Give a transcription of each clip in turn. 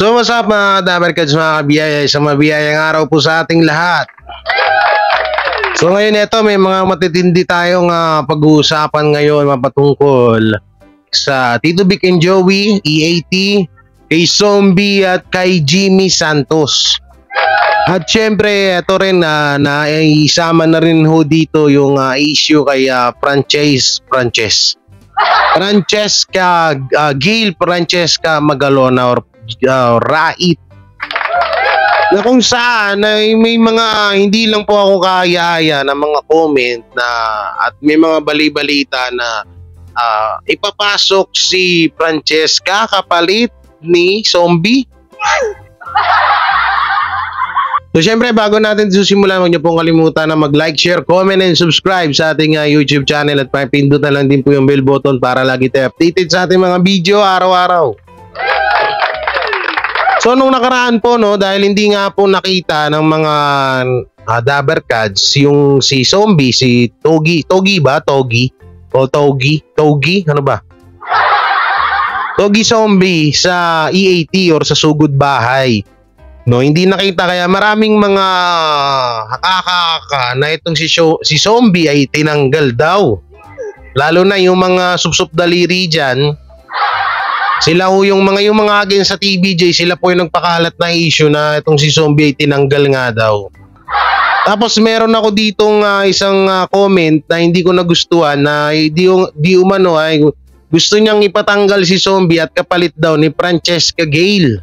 So what's up mga Dabarkads, mga kabiyaya, isang mabiyayang araw po sa ating lahat. So ngayon ito may mga matitindi tayong pag-uusapan ngayon mapatungkol sa Tito Vic and Joey, EAT, kay Zombie at kay Jimmy Santos. At syempre ito rin naisama na rin ho dito yung issue kay Francesca Gail Francesca Magalona or Rait, na kung saan may mga hindi lang po ako kaya ng mga comment na at may mga bali-balita na ipapasok si Francesca kapalit ni Zombie. So syempre bago natin susimulan, huwag niyo pong kalimutan na mag-like, share, comment, and subscribe sa ating YouTube channel at pakipindot na lang din po yung bell button para lagi tayo updated sa ating mga video araw-araw. So nung nakaraan po dahil hindi nga po nakita ng mga Dabarkads yung si Zombie, si Togi Zombie sa EAT or sa Sugod Bahay. Hindi nakita kaya maraming mga hakaka na itong si Zombie ay tinanggal daw. Lalo na yung mga supsup daliri dyan. Sila ho yung mga against sa TVJ, sila po yung nagpakalat na issue na itong si Zombie ay tinanggal nga daw. Tapos meron ako ditong isang comment na hindi ko nagustuhan na di umano ay gusto niyang ipatanggal si Zombie at kapalit daw ni Francesca Gail.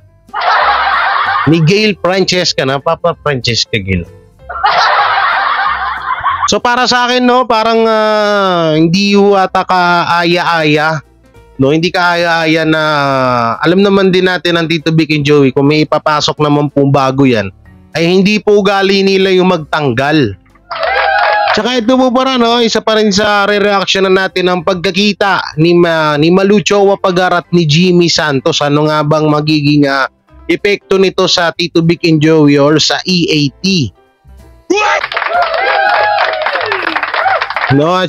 Ni Gail Francesca na Papa Francesca Gail. So para sa akin parang hindi ho ata kaaya-aya. Hindi kaaya-aya na alam naman din natin ang Tito Vic and Joey kung may ipapasok naman pong bago yan ay hindi po ugali nila yung magtanggal. Tsaka ito po para isa pa rin sa re-reaction na natin ang pagkakita ni Malucho Wapagar at ni Jimmy Santos. Ano nga bang magiging epekto nito sa Tito Vic and Joey or sa EAT?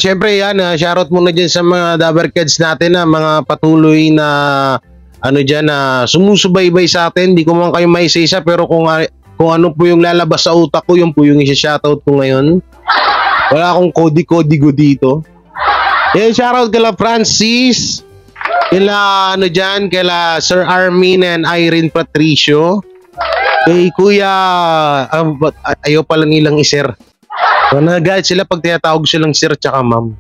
Syempre yan, shoutout muna dyan sa mga Dabarkads natin na mga patuloy na sumusubaybay sa atin. Di ko man kayo may isa pero kung ano po yung lalabas sa utak ko, yun po yung isa-shoutout ko ngayon. Wala akong kodi-kodigo dito. Yan, shoutout kala Francis, kala Sir Armin and Irene Patricio, kay Kuya, ayaw palang ilang iser. Nagagalit sila pag tinatawag silang sir tsaka ma'am.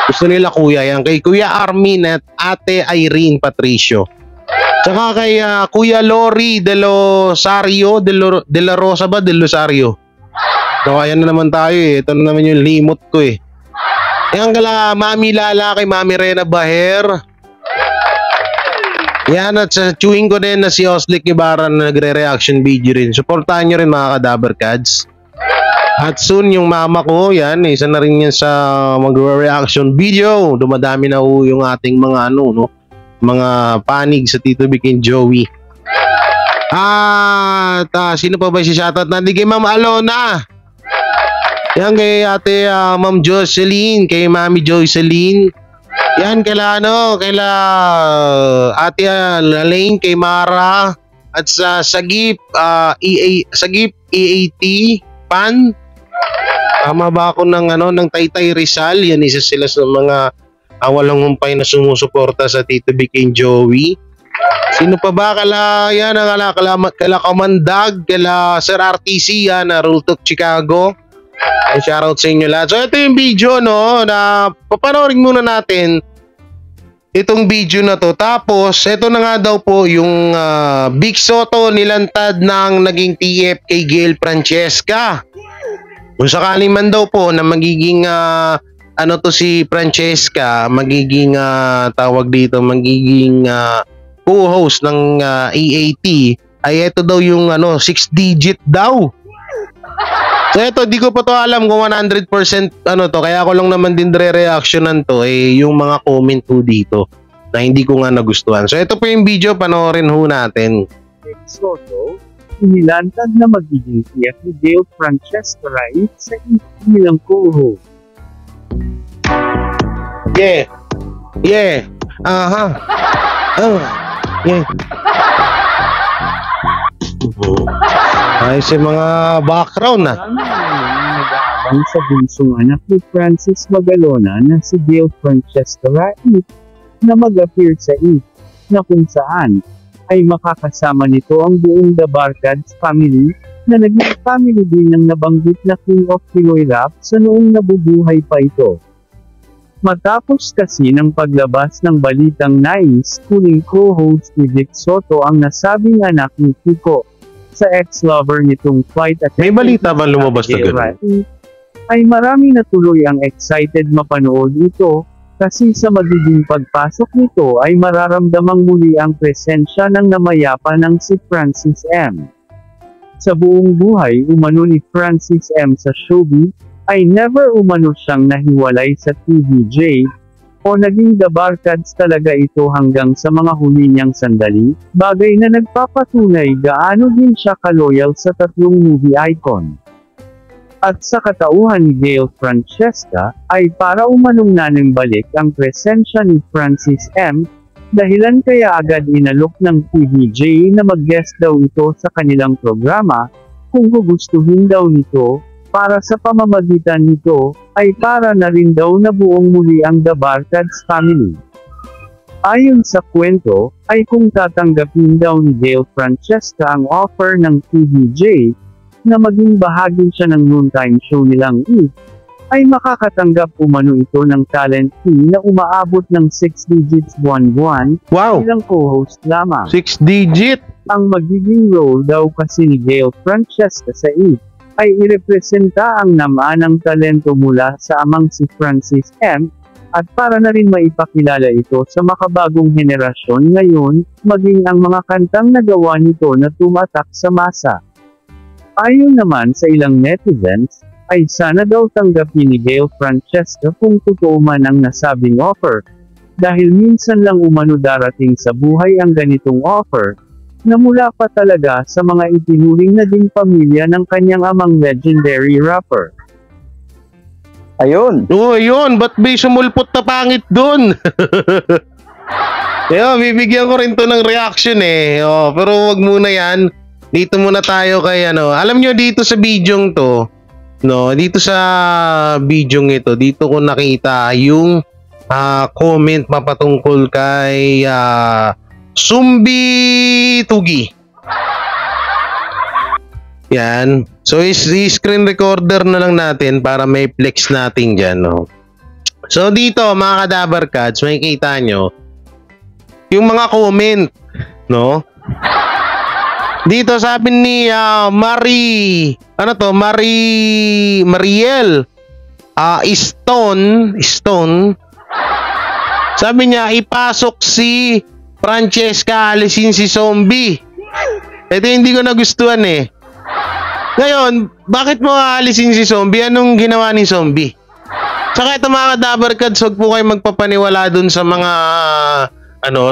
Gusto nila kuya yan. Kay Kuya Armin at Ate Irene Patricio. Tsaka kay Kuya Lori de Losario, de la Rosa ba? De Losario. So ayan na naman tayo Ito na naman yung limot ko Yan kala Mami Lala, kay Mami Rena Baher. Yan at sa chewing ko din na si Oslick Ibarra na nagre-reaction video rin. Supportahan nyo rin mga Dabarkads. At soon yung mama ko, yan, isa na rin yan sa mag-reaction video. Dumadami na yung ating mga mga panig sa Tito Vic and Joey. At sino pa ba si shoutout natin? Kay Ma'am Alona. Yan kay Ate Ma'am Jocelyn, kay Mami Jocelyn. Yan kaila Ate Lalaine, kay Mara. At sa Sagip EAT Pan. Tama ba ako ng Taytay Rizal? Yan isa sila sa mga walang humpay na sumusuporta sa Tito Vic and Joey. Sino pa ba? Kala Kamandag, kala Sir RTC yan, Rultok Chicago. Ay, shoutout sa inyo lahat. So ito yung video na papanoorin muna natin itong video na to. Tapos ito na nga daw po yung Vic Soto nilantad ng naging TF kay Gail Francesca. Kung sakali man daw po na magiging si Francesca, magiging magiging co-host ng EAT, ay ito daw yung 6 digit daw. So ito, di ko pa to alam kung 100% kaya ako lang naman din re-reactionan to yung mga comment po dito na hindi ko nga nagustuhan. So ito po yung video, panoorin ho natin. Soto, inilantad na magiging TF ni Gail Francesca Rait sa nilang co-host. Yeah. Yeah. Yeah. Ayos yung mga background na. Marami na nag-aabang sa bunsong anak ni Francis Magalona na si Gail Francesca Rait na mag-appear sa It, na kung saan ay makakasama nito ang buong The Barkads family, na naging family din ng nabanggit na King of Pinoy Rap sa noong nabubuhay pa ito. Matapos kasi ng paglabas ng balitang nais, huling co-host ni Vic Soto ang nasabing anak ni Kiko sa ex-lover nitong flight attendant. May balita ba lumabas na gano'n? Ay marami na tuloy ang excited mapanood ito, kasi sa magiging pagpasok nito ay mararamdamang muli ang presensya ng namayapa ng si Francis M. Sa buong buhay umano ni Francis M sa showbiz, ay never umano siyang nahiwalay sa TVJ, o naging The Barkads talaga ito hanggang sa mga huli niyang sandali, bagay na nagpapatunay gaano din siya kaloyal sa tatlong movie icon. At sa katauhan ni Gail Francesca, ay para umanong nanang balik ang presensya ni Francis M, dahilan kaya agad inalok ng TVJ na mag-guest daw ito sa kanilang programa, kung gugustuhin daw nito, para sa pamamagitan nito, ay para na rin daw na buong muli ang The Barkads family. Ayon sa kwento, ay kung tatanggapin daw ni Gail Francesca ang offer ng TVJ, na maging bahagi siya ng noontime show nilang It, ay makakatanggap umano ito ng talent fee na umaabot ng 6 digits buwan-buwan, Wow! bilang co-host lamang. 6 digit! Ang magiging role daw kasi ni Gail Francesca sa It, ay irepresenta ang namanang talento mula sa amang si Francis M, at para na rin maipakilala ito sa makabagong henerasyon ngayon, maging ang mga kantang nagawa nito na tumatak sa masa. Ayon naman sa ilang netizens, ay sana daw tanggapin ni Gail Francesca kung totoo man ang nasabing offer, dahil minsan lang umano darating sa buhay ang ganitong offer, na mula pa talaga sa mga itinuring na ding pamilya ng kanyang amang legendary rapper. Ayun. Oo, yun. Ba't may sumulpot na pangit dun? Yo, bibigyan ko rin to ng reaction eh. Oh, pero wag muna yan. Dito muna tayo kay ano. Alam nyo dito sa bidyong to, no, dito sa bidyong ito, dito ko nakita yung comment mapatungkol kay Sumbi Tugi. Yan. So, screen recorder na lang natin para may flex natin dyan, no? So, dito, mga kadabarkads, makikita nyo yung mga comment, no? Dito, sabi ni Mariel Stone, sabi niya, ipasok si Francesca, alisin si Zombie. Ito hindi ko nagustuhan eh. Ngayon, bakit mo aalisin si Zombie? Anong ginawa ni Zombie? Saka ito mga kadabarkads, huwag po kayo magpapaniwala dun sa mga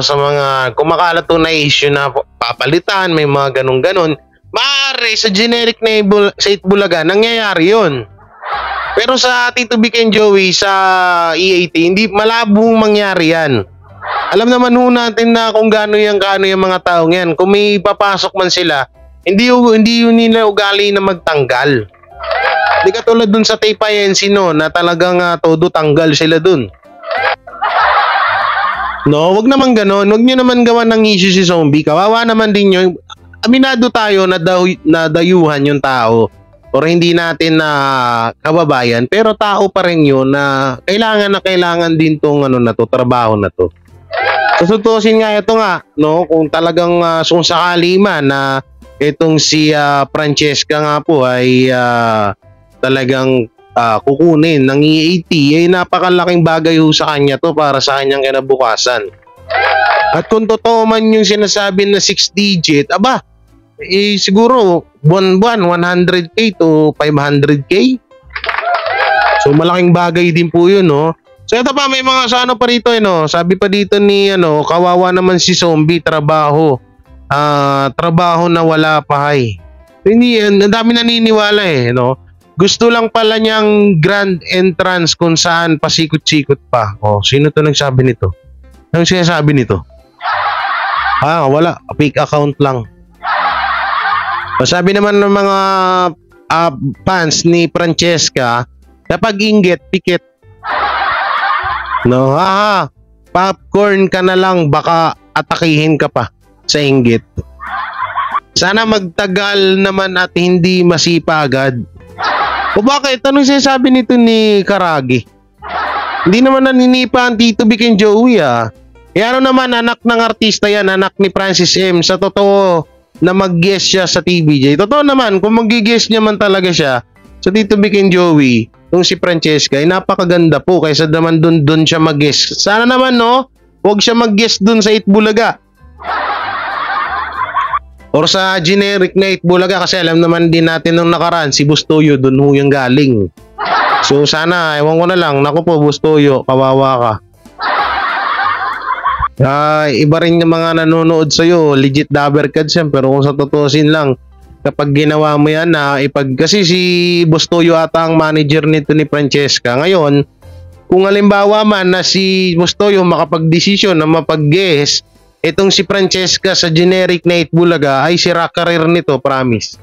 sa mga kumakalat na issue na papalitan, may mga ganun-ganon. Maaari sa generic na sa Itbulaga, nangyayari yun. Pero sa Tito Vic and Joey, sa EAT, hindi malabong mangyari yan. Alam naman ho natin na kung gaano yung mga taong yan. Kung may papasok man sila, hindi yun nila ugali na magtanggal. Hindi katulad dun sa Tape-INC no, na talagang todo tanggal sila dun. No, wag naman ganon. Wag nyo naman gawan ng issue si Zombie. Kawawa naman din yun. Aminado tayo na dayuhan yung tao. Or hindi natin na kababayan. Pero tao pa rin yun na kailangan din tong trabaho na to. Susutusin nga ito nga, no, kung talagang kung sakali man na itong si Francesca nga po ay talagang kukunin ng EAT, ay napakalaking bagay ho sa kanya to para sa kanyang kinabukasan. At kung totoo man yung sinasabi na 6 digit, siguro buwan-buwan 100k to 500k. So malaking bagay din po yun, no? So ito pa, may mga pa rito, no? Sabi pa dito ni kawawa naman si Zombie, trabaho na wala pa ay. Hindi, ang dami naniniwala no? Gusto lang pala niyang grand entrance kung saan pasikot-sikot pa. Sino to nagsabi nito? Anong sinasabi nito? Wala, fake account lang. Sabi naman ng mga fans ni Francesca, kapag inggit, pikit. No, popcorn ka na lang, baka atakihin ka pa sa inggit. Sana magtagal naman at hindi masipa agad. O bakit? Anong sinasabi nito ni Karagi? Hindi naman naninipa ang Tito Vic and Joey ano naman, anak ng artista yan, anak ni Francis M. Sa totoo na mag-guest siya sa TVJ. Totoo naman, kung mag-guest niya man talaga siya sa Tito Vic and Joey, yung si Francesca, ay napakaganda po kaysa naman dun siya mag-guest. Sana naman, no? Huwag siya mag-guest dun sa Itbulaga. Or sa generic na Itbulaga kasi alam naman din natin nung nakaraan, si Bustoyo dun ho yung galing. So sana, ewan ko na lang, naku po Bustoyo, kawawa ka. Iba rin yung mga nanonood sa'yo, legit daberkads yan, pero kung sa totosin lang, kapag ginawa mo yan kasi si Bustoyo ata ang manager nito ni Francesca. Ngayon, kung halimbawa man na si Bustoyo makapag-desisyon na mapag-guest, itong si Francesca sa generic na Itbulaga ay sira career nito, promise.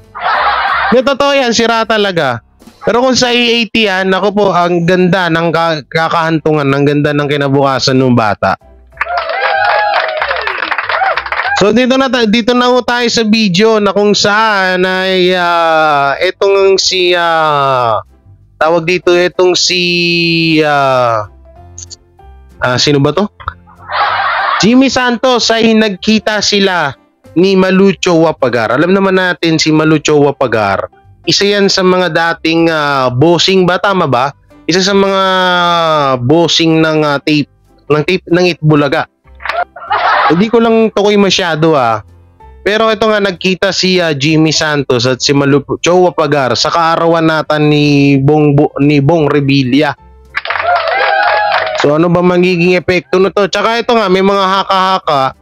Yung totoo yan, sira talaga. Pero kung sa EAT yan, ako po, ang ganda ng kakahantungan, ang ganda ng kinabukasan ng bata. So dito na ho tayo sa video na kung saan ay itong si tawag dito sino ba to? Jimmy Santos ay nagkita sila ni Malucho Wapagar. Alam naman natin si Malucho Wapagar, isa yan sa mga dating bossing ba, tama ba? Isa sa mga bossing ng tape ng Itbulaga. Hindi ko lang tukoy masyado Pero ito nga, nagkita si Jimmy Santos at si Malucho Wapagar sa kaarawan natin ni Bong Revilla. So ano ba magiging epekto nito? Tsaka ito nga, may mga haka-haka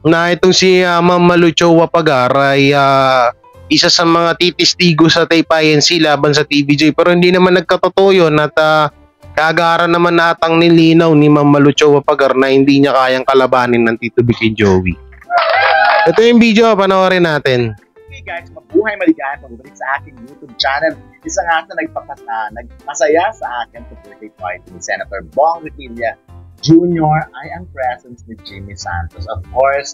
na itong si Ma'am Malucho Wapagar ay isa sa mga titistigo sa Tape INC laban sa TVJ. Pero hindi naman nagkatotoo yun at kagaran naman natang nilinaw ni Ma'am Malucho Wapagar na hindi niya kayang kalabanin ng Tito Vic and Joey. Ito yung video, panoorin natin. Hey guys, mabuhay maligaya, pabalik sa aking YouTube channel. Isa nga sa nagpasaya sa akin sa birthday party ni Senator Bong Revilla Jr. ay ang presence ni Jimmy Santos. Of course,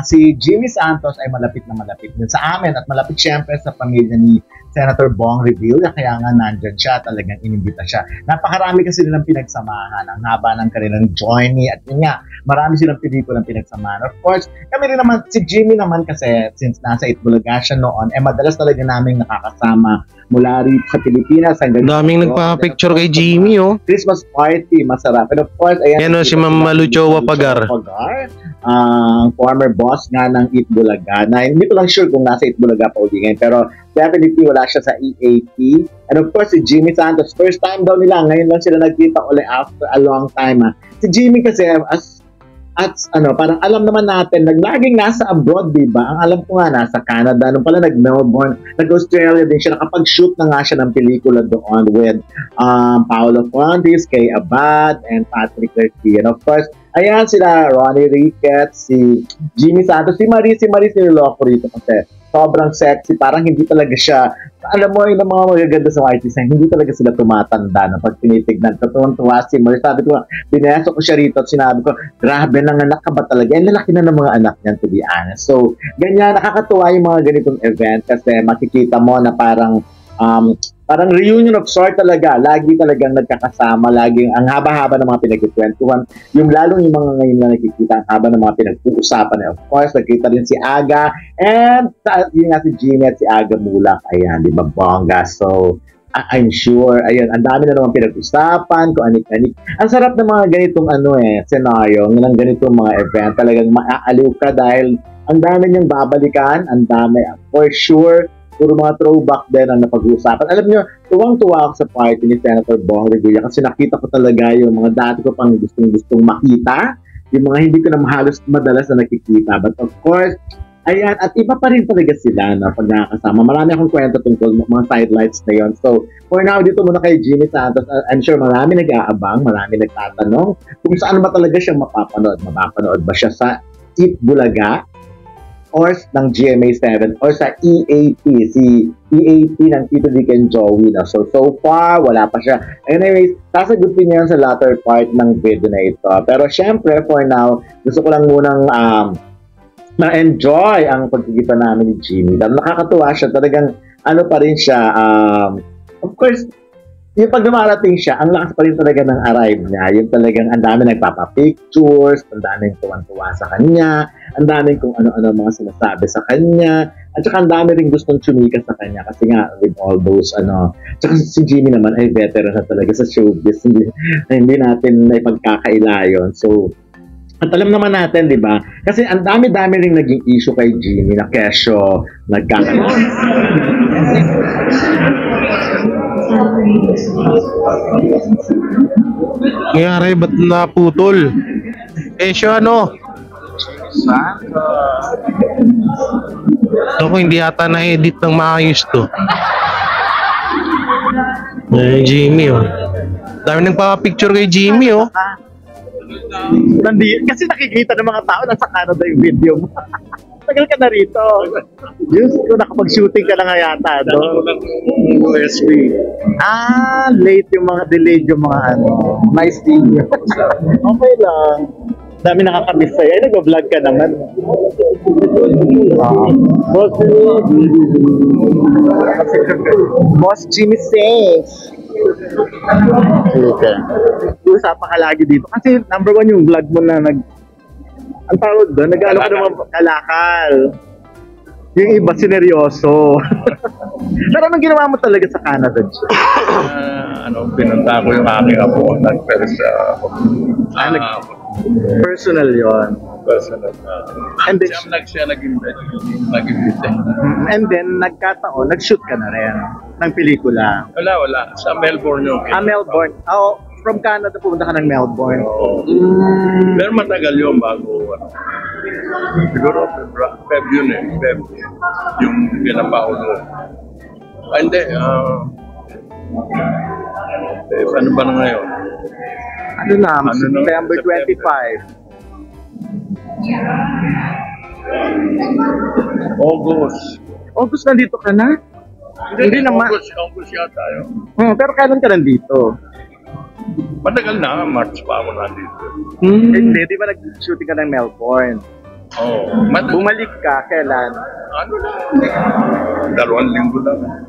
si Jimmy Santos ay malapit na malapit din sa amin at malapit syempre sa pamilya ni Senator Bong Revilla, kaya nga nandyan siya, talagang inimbita siya. Napakarami kasi nilang pinagsamahan, ang haba ng kanilang journey at yun nga, marami silang pelikulang pinagsamahan. Of course, kami rin naman, si Jimmy naman kasi, since nasa Itbulaga siya noon, madalas talaga namin nakakasama mula rito sa Pilipinas. Daming nagpa-picture kay Jimmy, Christmas party, masarap. And of course, ayan si Ma'am Malucho Wapagar. Former boss nga ng Itbulaga, na hindi ko lang sure kung nasa Itbulaga pa uli ngayon, pero definitely wala siya sa EAT. And of course, si Jimmy Santos, first time daw nila, ngayon lang sila nagkita ulit after a long time. Si Jimmy kasi, parang alam naman natin, laging nasa abroad, diba? Ang alam ko nga, nasa Canada, nung pala nag-Melbourne, nag-Australia din siya, nakapag-shoot na nga siya ng pelikula doon with Paolo Fuentes, Kay Abad, and Patrick Garcia. And of course, ayan sila, Ronnie Ricketts, si Jimmy Santos, si Maris niloloko rito kasi sobrang sexy, parang hindi talaga siya, alam mo, yung mga magaganda sa artist, hindi talaga sila tumatanda na pag tinitignan. Tuwa si Maris, sabi ko, bineso ko siya rito at sinabi ko, grabe, nanganak ka ba talaga? Yan, lalaki na ng mga anak niyan, to be honest. So, ganyan, nakakatuwa yung mga ganitong event kasi makikita mo na parang reunion of sort talaga. Lagi talagang nagkakasama, laging ang haba-haba ng mga pinagkikwentuhan. Yung lalong yung mga ngayon na nakikita, ang haba ng mga pinag-uusapan. Of course, nakita rin si Aga and yun nga si Jimmy at si Aga Mulak. Ayan, di ba, bongga? So, I'm sure, ayan, ang dami na naman pinag-usapan, kung anik-anik. Ang sarap ng mga ganitong senaryo, ng ganitong mga event. Talagang maaaliw ka dahil ang dami niyang babalikan, ang dami, for sure, puro mga throwback din ang napag-uusapan. Alam niyo, tuwang-tuwa ako sa party ni Senator Bong Revilla kasi nakita ko talaga yung mga dati ko pang gustong makita, yung mga hindi ko na halos madalas na nakikita. But of course, ayan, at iba pa rin talaga sila na pag nakakasama. Marami akong kwento tungkol mga sidelights na yon. So, for now, dito muna kay Jimmy Santos. I'm sure marami nag-aabang, marami nagtatanong kung saan ba talaga siya mapapanood. Mapapanood ba siya sa Itbulaga? or ng GMA7 or sa EAP, si EAP ng Tito Dick and Joey. No? So far, wala pa siya. Anyways, sasagutin niya sa latter part ng video na ito. Pero syempre, for now, gusto ko lang munang na-enjoy ang pagkikita namin ni Jimmy. Nakakatuwa siya. Talagang, ano pa rin siya, of course, yung pag dumarating siya, ang lakas pa rin talaga ng arrive niya. Yung talagang ang dami nagpapapictures, ang daming tuwan-tuwa sa kanya, ang daming kung ano-ano mga sinasabi sa kanya, at saka ang dami rin gustong chumika sa kanya kasi nga with all those tsaka si Jimmy naman ay veteran na talaga sa showbiz. Hindi natin na ipagkakaila yun. So, at alam naman natin, di ba? Kasi ang dami-dami rin naging issue kay Jimmy na kesyo, nagkakaroon. Nangyari, ba't naputol? Kesyo ano? Ako hindi ata na-edit ng maayos to. Jimmy oh. Dami nagpapapicture kay Jimmy oh. Kasi nakikita ng mga tao nasa Canada yung video mo. Tagal ka na rito. Diyos ko, nakapag-shooting ka na nga yata, no? USB. Late yung mga, delayed yung mga Nice seeing you. Okay lang. Dami nakakamiss sa'yo. Ay, nag-vlog ka naman. Boss Jimmy Saints. Okay. Usapan ka lagi dito. Kasi number 1 yung vlog mo na ang tawag doon, nag-ano ka naman kalakal. Yung iba, sineryoso. Pero anong ginawa mo talaga sa Canada? Pinunta ko yung aking apo. Personal yon. Personal. And then, siya nag-invite. And then, nagkataon, nag-shoot ka na rin ng pelikula. Wala. Sa Melbourne yung Melbourne. From Canada, pumunta ka ng Melbourne. Pero matagal yun bago. Siguro, Feb yun eh. Feb. Yung pinapakulo. Hindi. Ano ba na ngayon? September 25. August nandito ka na? Hindi naman. August yata yun. Pero kailan ka nandito? Matagal na, March pa ako nandito. Hindi, di ba nag-shooting ka ng Melbourne? Bumalik ka, kailan? Ano na? 2 linggo lang.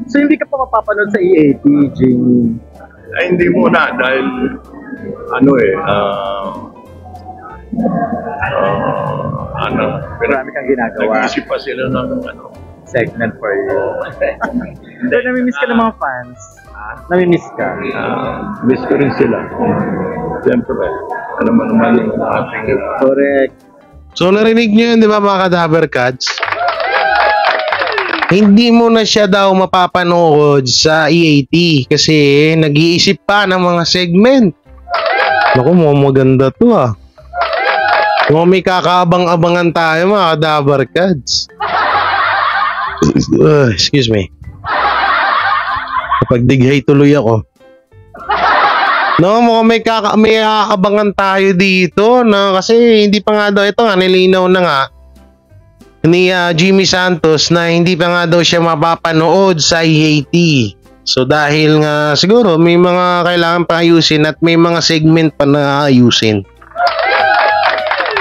So hindi ka pa mapapanood sa EAP, Jimmy? Ay, hindi muna dahil Marami kang ginagawa. Nag-isip pa sila ng Segment for you. Pero namimiss ka ng mga fans? Namimiss ka? Miss ko rin sila. Siyempre, naman yung ating... Correct. So narinig nyo yun, di ba mga Kadaver Cats? Hindi mo na siya daw mapapanood sa EAT kasi nag-iisip pa ng mga segment. Naku, maganda to ah. May kakaabang-abangan tayo mga Kadaver Cats. Excuse me. Kapag-dighay tuloy ako. No, may kakabangan tayo dito, no? Kasi hindi pa nga daw ito nga nilinaw na nga ni Jimmy Santos na hindi pa nga daw siya mapapanood sa EAT. So dahil nga siguro may mga kailangan pa ayusin at may mga segment pa na ayusin.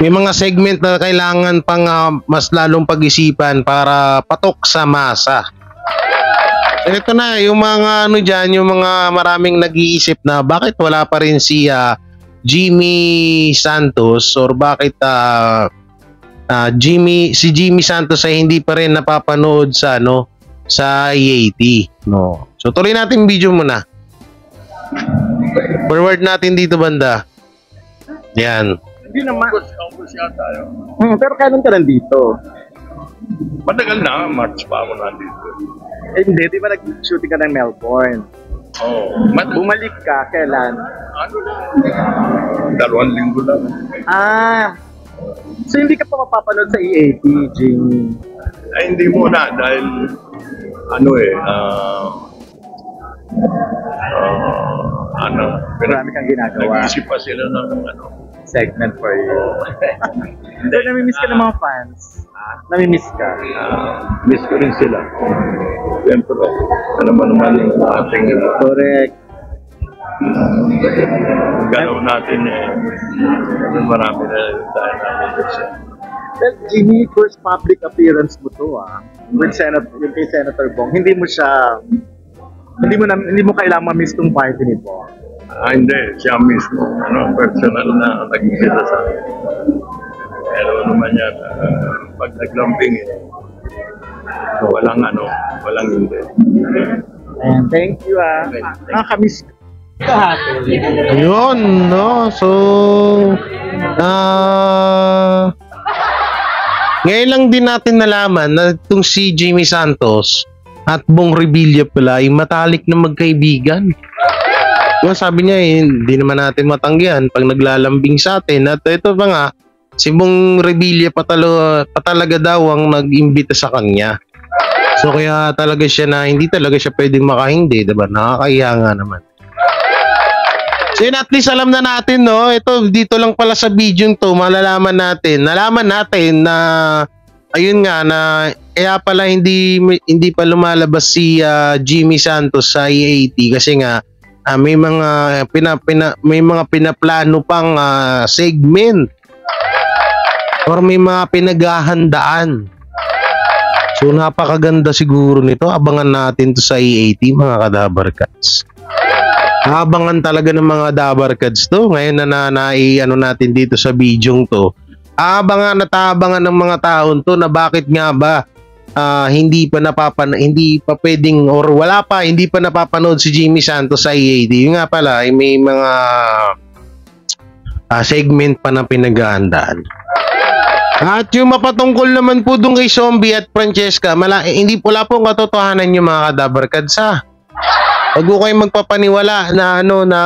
May mga segment na kailangan pang mas lalong pag-isipan para patok sa masa. Ito na, yung mga yung mga maraming nag-iisip na bakit wala pa rin si Jimmy Santos or bakit si Jimmy Santos ay hindi pa rin napapanood sa sa EAT, no. So tuloy natin video muna. Forward natin dito banda. Yan. Hindi naman. August yata yun. Pero kailan ka nandito? Matagal na, March pa ako nandito. Hindi, di ba nag-shooting ka ng Melbourne? Bumalik ka, kailan? 2 linggo lang. So hindi ka pa mapapanood sa EAP, Jimmy? Ay, hindi muna dahil Marami kang ginagawa. Nag-isip pa sila ng segment for you. Pero namimiss ka ng mga fans. Namimiss ka. Miss ko rin sila. Siyempre, ano ba naman yung ating Correct. galaw natin marami na tayo namin. Well, Jimmy, first public appearance mo to with yung kay Senator Bong. Hindi mo kailangan ma-miss tong party ni Bong. Hindi, siya mismo, personal na nag-isita sa akin. Pero naman yan, pag naglambing walang hindi. And thank you nakakamiss kahapon. Ayun, no? So, ngayon lang din natin nalaman na itong si Jimmy Santos at Bong Revilla pala ay matalik na magkaibigan. Yung sabi niya hindi naman natin matanggihan pag naglalambing sa atin. At ito pa nga, si Bong Revilla patalaga daw ang nag-imbita sa kanya. So kaya talaga siya na hindi talaga siya pwedeng makahindi, diba? Nakakahiya nga naman. So yun, at least alam na natin, no? Ito, dito lang pala sa video to, nalaman natin na ayun nga na kaya pala hindi pa lumalabas si Jimmy Santos sa EAT kasi nga may mga pinaplano pang segment or may mga pinaghahandaan. So napakaganda siguro nito. Abangan natin to sa EAT, mga Kadabarkads. Abangan talaga ng mga Dabarkads to. Ngayon na ano natin dito sa bidyong to. Abangan ng mga taon to na bakit nga ba hindi pa pwedeng or hindi pa napapanood si Jimmy Santos sa EAT. Yung nga pala ay may mga segment pa na pinaghahandaan. At yung mapatungkol naman po dun kay Zombie at Francesca, wala pong katotohanan yung mga Kadabarkads ha. Huwag ko kayong magpapaniwala na na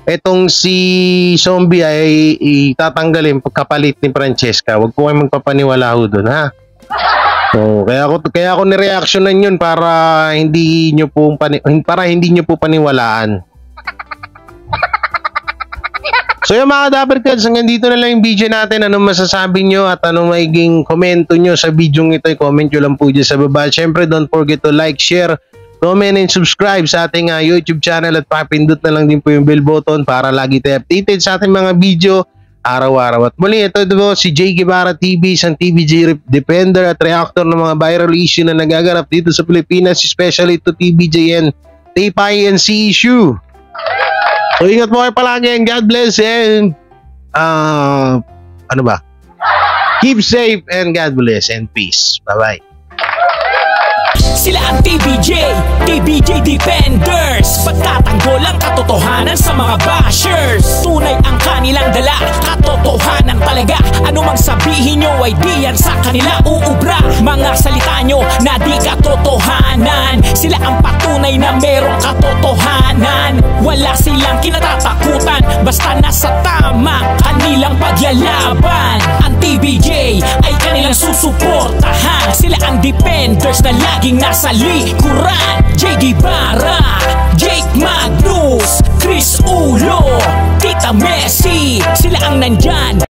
etong si Zombie ay itatanggalin pagkapalit ni Francesca. Huwag po kayong magpapaniwala ho doon ha. So, kaya ako ni-reactionan yun para hindi nyo po paniwalaan. So yung mga Dabarkads, hanggang dito na lang yung video natin. Anong masasabi nyo at anong magiging komento nyo sa video ito, i-comment nyo lang po dyan sa baba. Siyempre, don't forget to like, share, comment, and subscribe sa ating YouTube channel at papindot na lang din po yung bell button para lagi tayo updated sa ating mga video araw-araw. At muli, ito si Jay Guevara TV, isang TVJ defender at reactor ng mga viral issue na nagaganap dito sa Pilipinas, especially ito TVJN Tape INC issue. So ingat po kayo palagi and God bless and keep safe and God bless and peace. Bye-bye. Sila ang TVJ Defenders. Pagtatanggol ang katotohanan sa mga bashers. Tunay ang kanilang dala, katotohanan talaga. Ano mang sabihin nyo ay di yan sa kanila uubra. Mga salita nyo na di katotohanan. Sila ang patunay na merong katotohanan. Wala silang kinatatakutan, basta nasa tama kanilang paglalaban. Ang TVJ ay kanilang susuportahan. Sila ang defenders na laging nasa likuran. Jay Guevara, Jake Magnus, Chris Ulo, Tita Messi, sila ang nandyan.